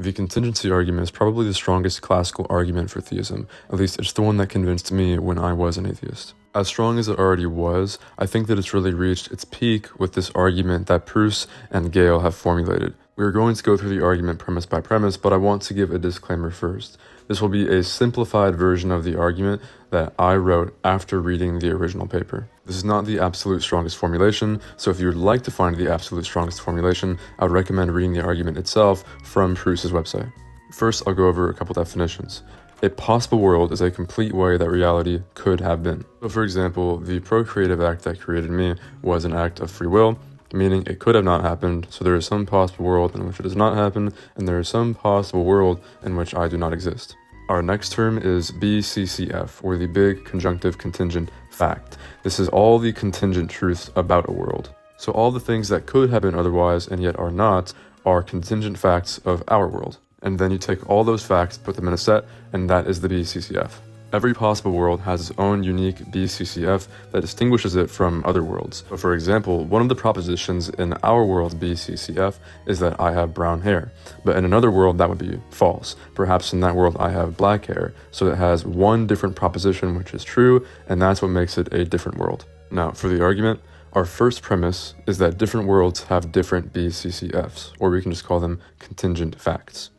The contingency argument is probably the strongest classical argument for theism. At least it's the one that convinced me when I was an atheist. As strong as it already was, I think that it's really reached its peak with this argument that Proust and Gale have formulated. We are going to go through the argument premise by premise, but I want to give a disclaimer first. This will be a simplified version of the argument that I wrote after reading the original paper. This is not the absolute strongest formulation, so if you would like to find the absolute strongest formulation, I would recommend reading the argument itself from Proust's website. First, I'll go over a couple definitions. A possible world is a complete way that reality could have been. So for example, the procreative act that created me was an act of free will, meaning it could have not happened, so there is some possible world in which it does not happen, and there is some possible world in which I do not exist. Our next term is BCCF, or the Big Conjunctive Contingent Fact. This is all the contingent truths about a world. So all the things that could have been otherwise and yet are not are contingent facts of our world. And then you take all those facts, put them in a set, and that is the BCCF. Every possible world has its own unique BCCF that distinguishes it from other worlds. So for example, one of the propositions in our world BCCF is that I have brown hair, but in another world that would be false. Perhaps in that world I have black hair, so it has one different proposition which is true, and that's what makes it a different world. Now, for the argument, our first premise is that different worlds have different BCCFs, or we can just call them contingent facts.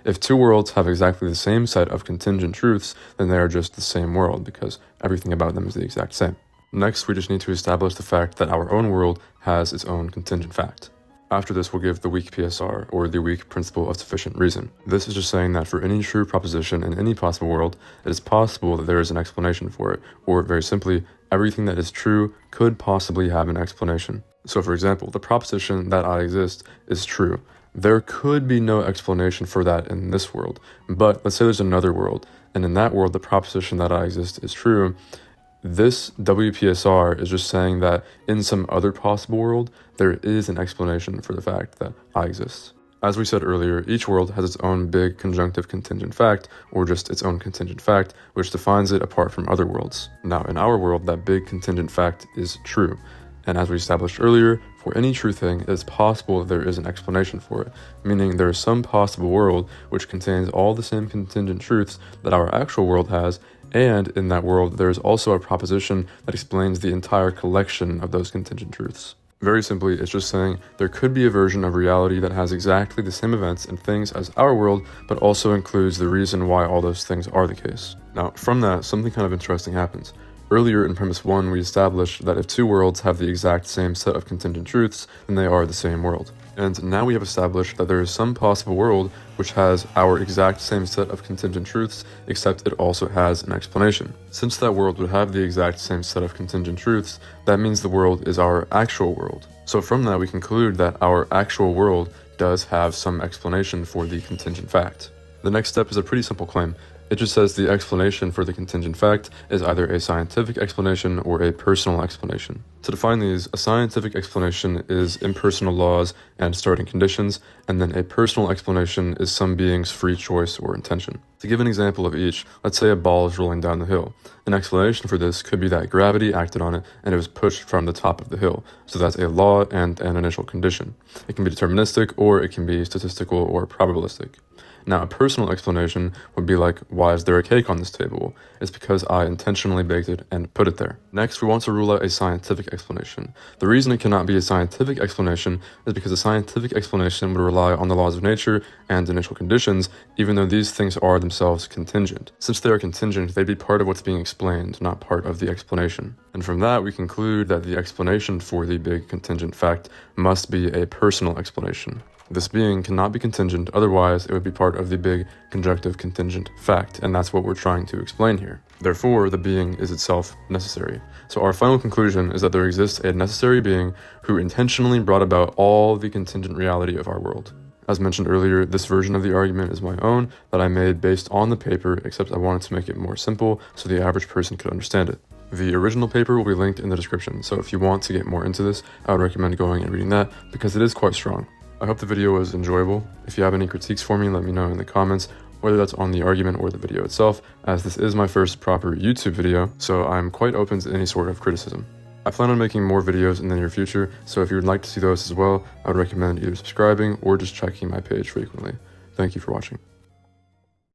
If two worlds have exactly the same set of contingent truths, then they are just the same world because everything about them is the exact same. Next, we just need to establish the fact that our own world has its own contingent fact. After this, we'll give the weak PSR, or the weak principle of sufficient reason. This is just saying that for any true proposition in any possible world, it is possible that there is an explanation for it, or very simply, everything that is true could possibly have an explanation. So for example, the proposition that I exist is true. There could be no explanation for that in this world, but let's say there's another world, and in that world the proposition that I exist is true. This WPSR is just saying that in some other possible world, there is an explanation for the fact that I exist. As we said earlier, each world has its own big conjunctive contingent fact, or just its own contingent fact, which defines it apart from other worlds. Now, in our world, that big contingent fact is true. And as we established earlier, for any true thing, it is possible that there is an explanation for it, meaning there is some possible world which contains all the same contingent truths that our actual world has, and in that world there is also a proposition that explains the entire collection of those contingent truths. Very simply, it's just saying there could be a version of reality that has exactly the same events and things as our world, but also includes the reason why all those things are the case. Now, from that, something kind of interesting happens. Earlier in premise 1, we established that if two worlds have the exact same set of contingent truths, then they are the same world. And now we have established that there is some possible world which has our exact same set of contingent truths, except it also has an explanation. Since that world would have the exact same set of contingent truths, that means the world is our actual world. So from that, we conclude that our actual world does have some explanation for the contingent fact. The next step is a pretty simple claim. It just says the explanation for the contingent fact is either a scientific explanation or a personal explanation. To define these, a scientific explanation is impersonal laws and starting conditions, and then a personal explanation is some being's free choice or intention. To give an example of each, let's say a ball is rolling down the hill. An explanation for this could be that gravity acted on it and it was pushed from the top of the hill. So that's a law and an initial condition. It can be deterministic, or it can be statistical or probabilistic. Now, a personal explanation would be like, why is there a cake on this table? It's because I intentionally baked it and put it there. Next, we want to rule out a scientific explanation. The reason it cannot be a scientific explanation is because a scientific explanation would rely on the laws of nature and initial conditions, even though these things are themselves contingent. Since they are contingent, they'd be part of what's being explained, not part of the explanation. And from that, we conclude that the explanation for the big contingent fact must be a personal explanation. This being cannot be contingent, otherwise it would be part of the big conjunctive contingent fact, and that's what we're trying to explain here. Therefore, the being is itself necessary. So our final conclusion is that there exists a necessary being who intentionally brought about all the contingent reality of our world. As mentioned earlier, this version of the argument is my own that I made based on the paper, except I wanted to make it more simple so the average person could understand it. The original paper will be linked in the description, so if you want to get more into this, I would recommend going and reading that because it is quite strong. I hope the video was enjoyable. If you have any critiques for me, let me know in the comments, whether that's on the argument or the video itself, as this is my first proper YouTube video, so I'm quite open to any sort of criticism. I plan on making more videos in the near future, so if you would like to see those as well, I would recommend either subscribing or just checking my page frequently. Thank you for watching.